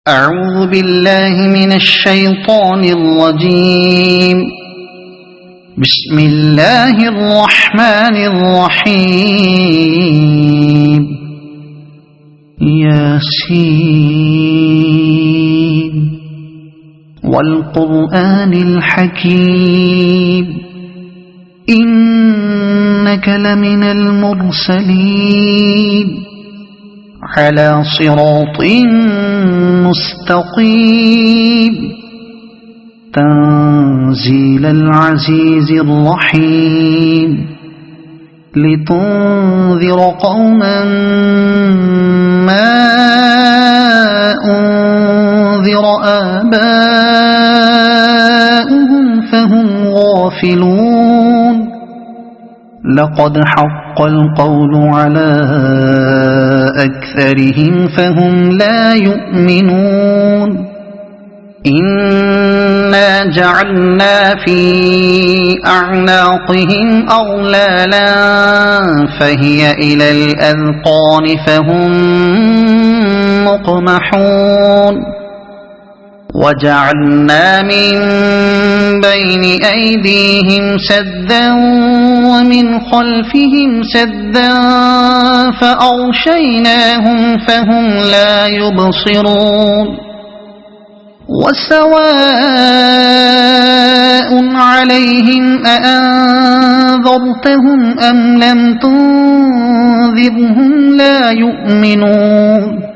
أعوذ بالله من الشيطان الرجيم. بسم الله الرحمن الرحيم. ياسين والقرآن الحكيم إنك لمن المرسلين على صراط مستقيم تنزيل العزيز الرحيم لتنذر قوما ما أنذر آباؤهم فهم غافلون. لقد حق القول على أكثرهم فهم لا يؤمنون. إنا جعلنا في أعناقهم أغلالا فهي إلى الأذقان فهم مقمحون. وجعلنا من بين أيديهم سدا ومن خلفهم سدا فأغشيناهم فهم لا يبصرون. وسواء عليهم أأنذرتهم أم لم تنذرهم لا يؤمنون.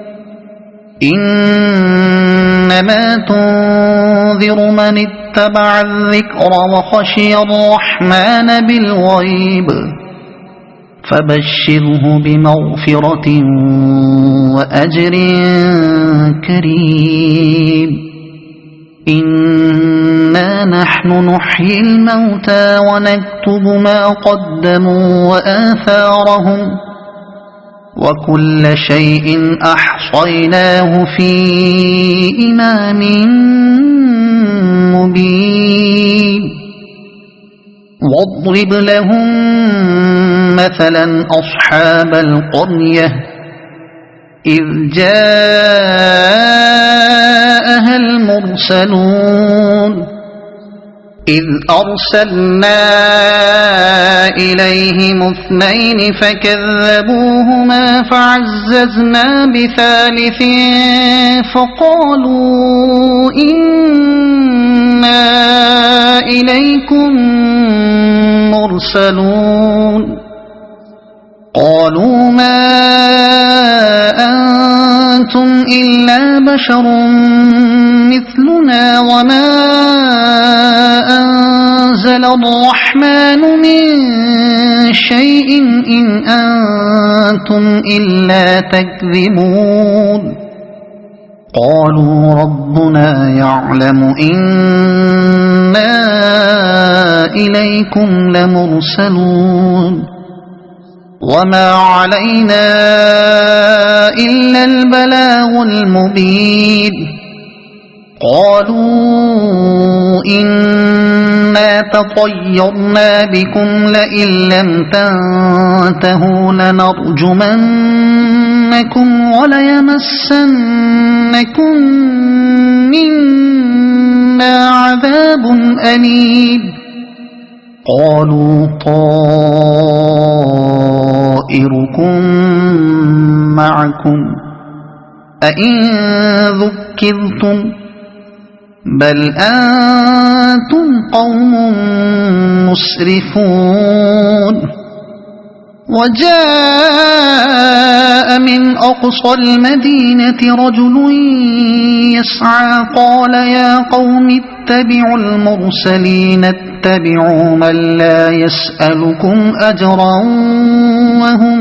إنما تنذر من اتبع الذكر وخشي الرحمن بالغيب فبشره بمغفرة وأجر كريم. إنا نحن نحيي الموتى ونكتب ما قدموا وآثارهم وكل شيء أحصيناه في إمام مبين. واضرب لهم مثلا أصحاب القرية إذ جاءها المرسلون إذ أرسلنا إليهم اثنين فكذبوهما فعززنا بثالث فقالوا إنا إليكم مرسلون. قالوا ما أنتم إلا بشر مثلنا وما أنزل الرحمن من شيء إن أنتم إلا تكذبون. قالوا ربنا يعلم إنا إليكم لمرسلون وما علينا إلا البلاغ المبين. قالوا إنا تطيرنا بكم لئن لم تنتهوا لنرجمنكم وليمسنكم منا عذاب أليم. قالوا طائركم معكم أئن ذكرتم بل أنتم قوم مسرفون. وجاء من أقصى المدينة رجل يسعى قال يا قوم اتبعوا المرسلين اتبعوا من لا يسألكم أجرا وهم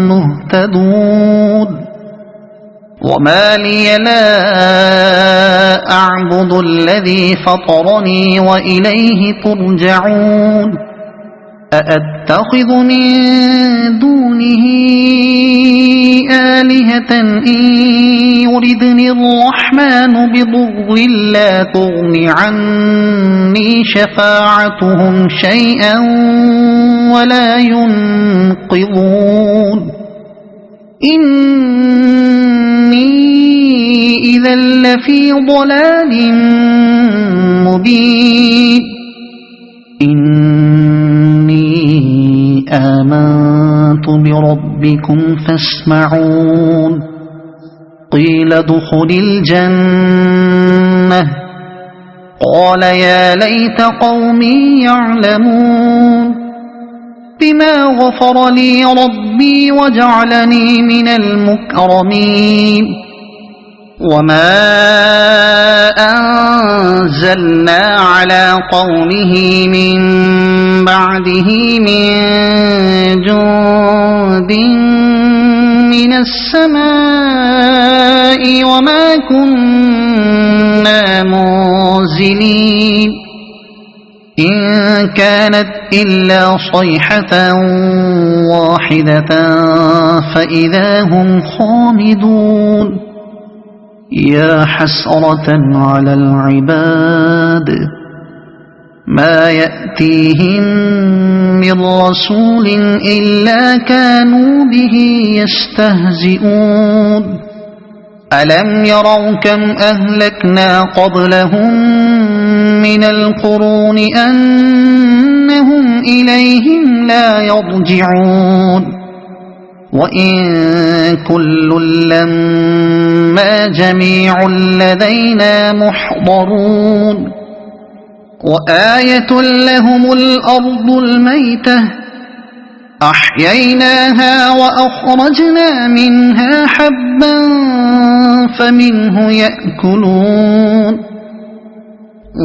مهتدون. وما لي لا أعبد الذي فطرني وإليه ترجعون. أأتخذ من دونه آلهة إن يردني الرحمن بضر لا تغن عني شفاعتهم شيئا ولا ينقذون. إن إني إذا لفي ضلال مبين إني آمنت بربكم فاسمعون قيل ادخل الجنة قال يا ليت قومي يعلمون بما غفر لي ربي وجعلني من المكرمين وما أنزلنا على قومه من بعده من جند من السماء وما كنا منزلين إن كانت إلا صيحة واحدة فإذا هم خامدون يا حسرة على العباد ما يأتيهم من رسول إلا كانوا به يستهزئون ألم يروا كم أهلكنا قبلهم من القرون أنهم إليهم لا يرجعون وإن كل لما جميع لدينا محضرون وآية لهم الأرض الميتة أحييناها وأخرجنا منها حبا فمنه يأكلون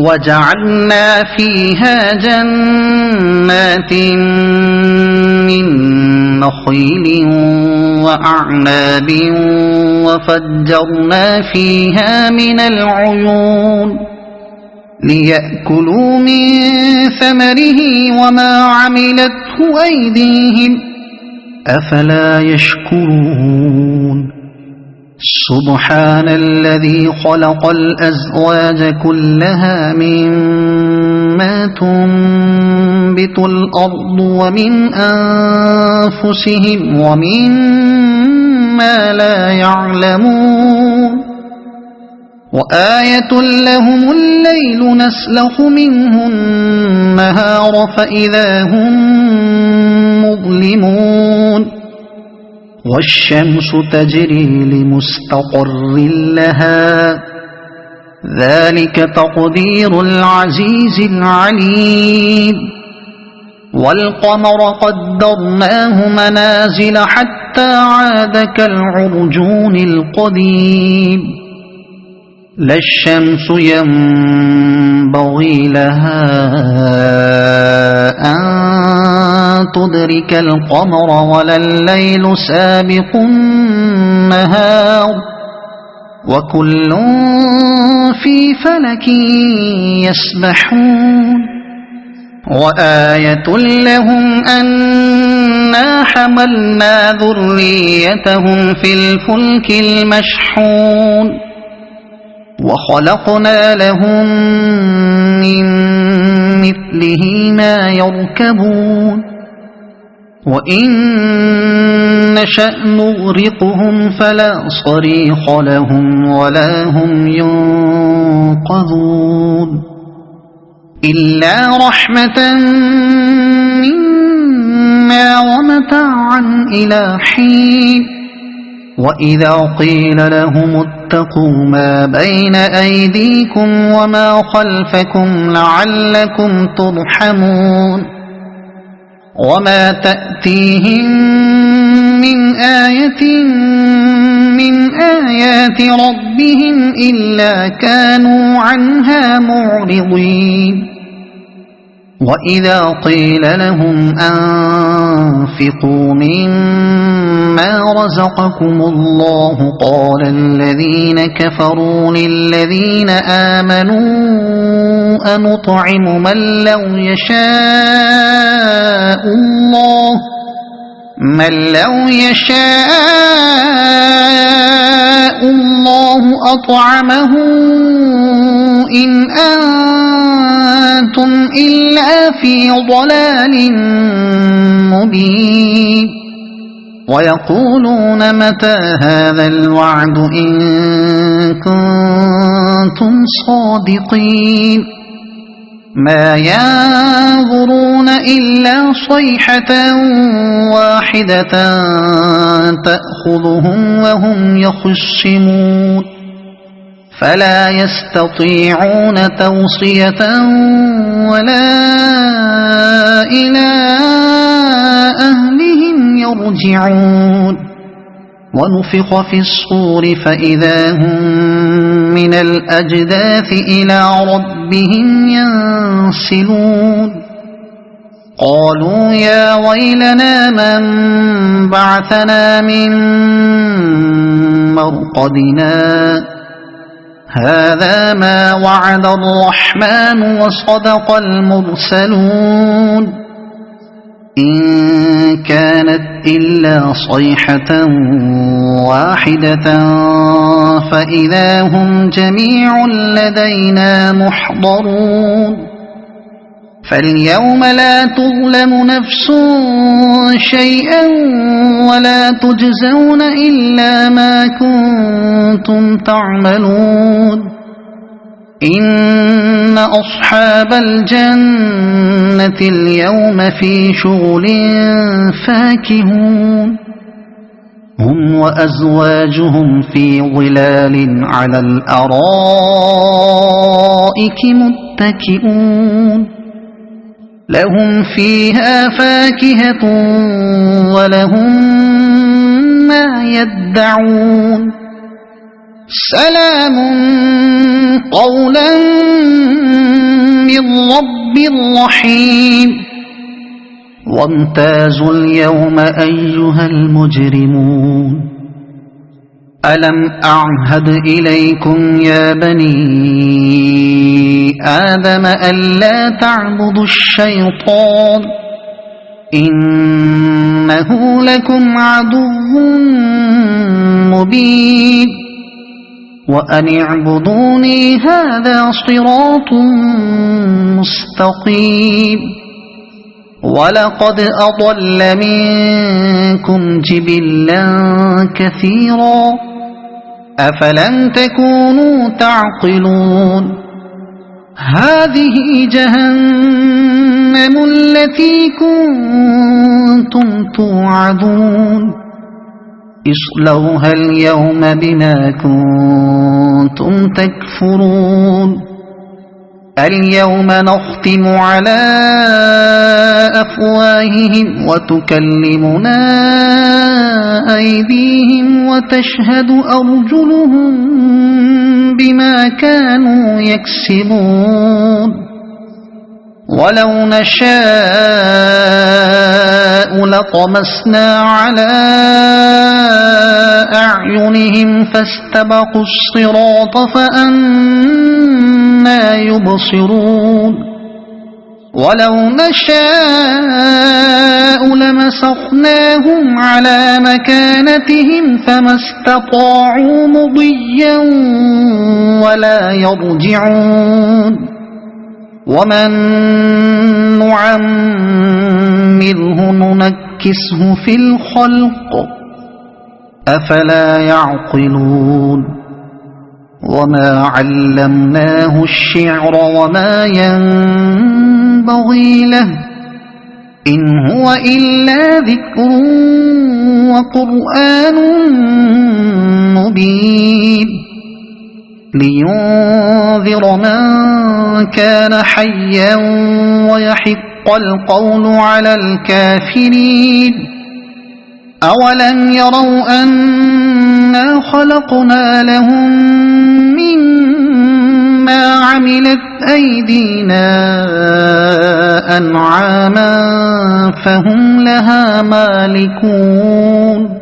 وجعلنا فيها جنات من نخيل وأعناب وفجرنا فيها من العيون ليأكلوا من ثمره وما عملته أيديهم أفلا يشكرون سبحان الذي خلق الأزواج كلها مما تنبت الأرض ومن أنفسهم ومما لا يعلمون وآية لهم الليل نسلخ منه النهار فإذا هم مظلمون والشمس تجري لمستقر لها ذلك تقدير العزيز العليم والقمر قدرناه منازل حتى عاد كالعرجون القديم لا الشمس ينبغي لها أن تدرك القمر ولا الليل سابق النهار وكل في فلك يسبحون وآية لهم أنا حملنا ذريتهم في الفلك المشحون وخلقنا لهم من مثله ما يركبون وإن نشأ نغرقهم فلا صريخ لهم ولا هم ينقذون إلا رحمة منا ومتاعا إلى حين وإذا قيل لهم اتقوا ما بين أيديكم وما خلفكم لعلكم ترحمون وما تأتيهم من آية من آيات ربهم إلا كانوا عنها معرضين وإذا قيل لهم أنفقوا مما رزقكم الله قال الذين كفروا للذين آمنوا أنطعم من لو يشاء الله أطعمه إن أنتم إلا في ضلال مبين ويقولون متى هذا الوعد إن كنتم صادقين ما ينظرون إلا صيحة واحدة تأخذهم وهم يخصمون فلا يستطيعون توصية ولا إلى أهلهم يرجعون ونفخ في الصور فإذا هم من الأجداث إلى ربهم ينسلون قالوا يا ويلنا من بعثنا من مرقدنا هذا ما وعد الرحمن وصدق المرسلون إن كانت إلا صيحة واحدة فإذا هم جميع لدينا محضرون فاليوم لا تظلم نفس شيئا ولا تجزون إلا ما كنتم تعملون إن أصحاب الجنة اليوم في شغل فاكهون هم وأزواجهم في ظلال على الأرائك متكئون لهم فيها فاكهة ولهم ما يدعون سلام قولا من رب رحيم وامتازوا اليوم أيها المجرمون ألم أعهد إليكم يا بني آدم ألا تعبدوا الشيطان إنه لكم عدو مبين وأن اعبدوني هذا صراط مستقيم ولقد أضل منكم جبلا كثيرا أفلم تكونوا تعقلون هذه جهنم التي كنتم توعدون اصلوها اليوم بما كنتم تكفرون اليوم نختم على أفواههم وتكلمنا أيديهم وتشهد أرجلهم بما كانوا يكسبون ولو نشاء لطمسنا على أعينهم فاستبقوا الصراط فأنى يبصرون ولو نشاء لمسخناهم على مكانتهم فما استطاعوا مضيا ولا يرجعون ومن نعمره ننكسه في الخلق أفلا يعقلون وما علمناه الشعر وما ينبغي له إن هو إلا ذكر وقرآن مبين لينذر من كان حيا ويحق القول على الكافرين أولم يروا أنا خلقنا لهم مما عملت أيدينا أنعاما فهم لها مالكون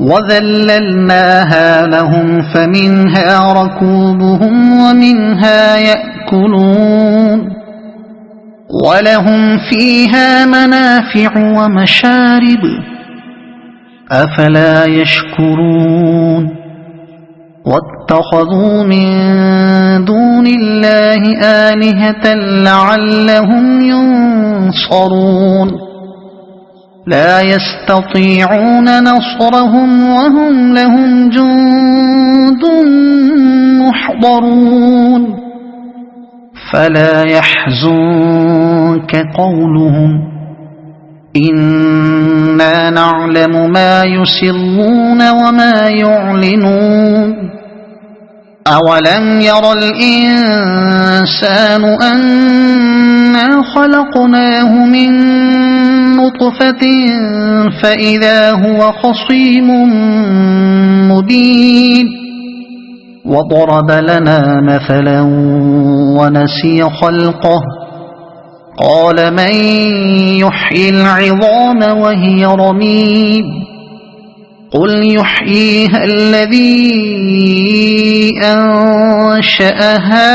وذللناها لهم فمنها ركوبهم ومنها يأكلون ولهم فيها منافع ومشارب أفلا يشكرون واتخذوا من دون الله آلهة لعلهم ينصرون لا يستطيعون نصرهم وهم لهم جند محضرون فلا يحزنك قولهم إنا نعلم ما يسرون وما يعلنون أولم ير الإنسان أنا خلقناه من نطفة فإذا هو خصيم مبين وضرب لنا مثلا ونسي خلقه قال من يحيي العظام وهي رميم قل يحييها الذي أنشأها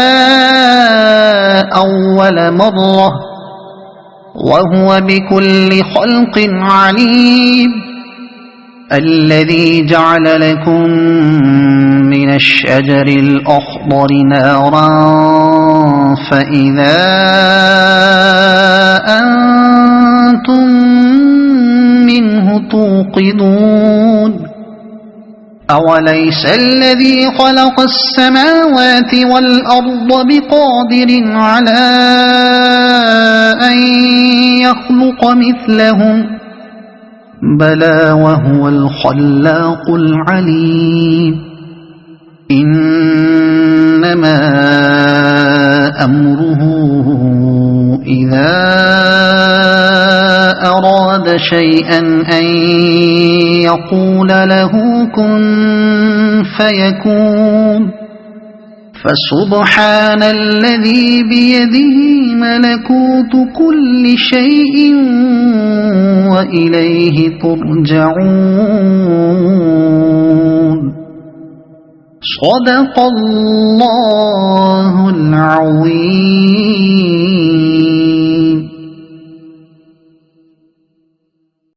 أول مرة وهو بكل خلق عليم الذي جعل لكم من الشجر الأخضر نارا فإذا أنتم منه توقدون أوليس الذي خلق السماوات والأرض بقادر على أن يخلق مثلهم بلى وهو الخلاق العليم إنما أمره إذا أراد شيئا أن يقول له كن فيكون فسبحان الذي بيده ملكوت كل شيء وإليه ترجعون صدق الله العظيم.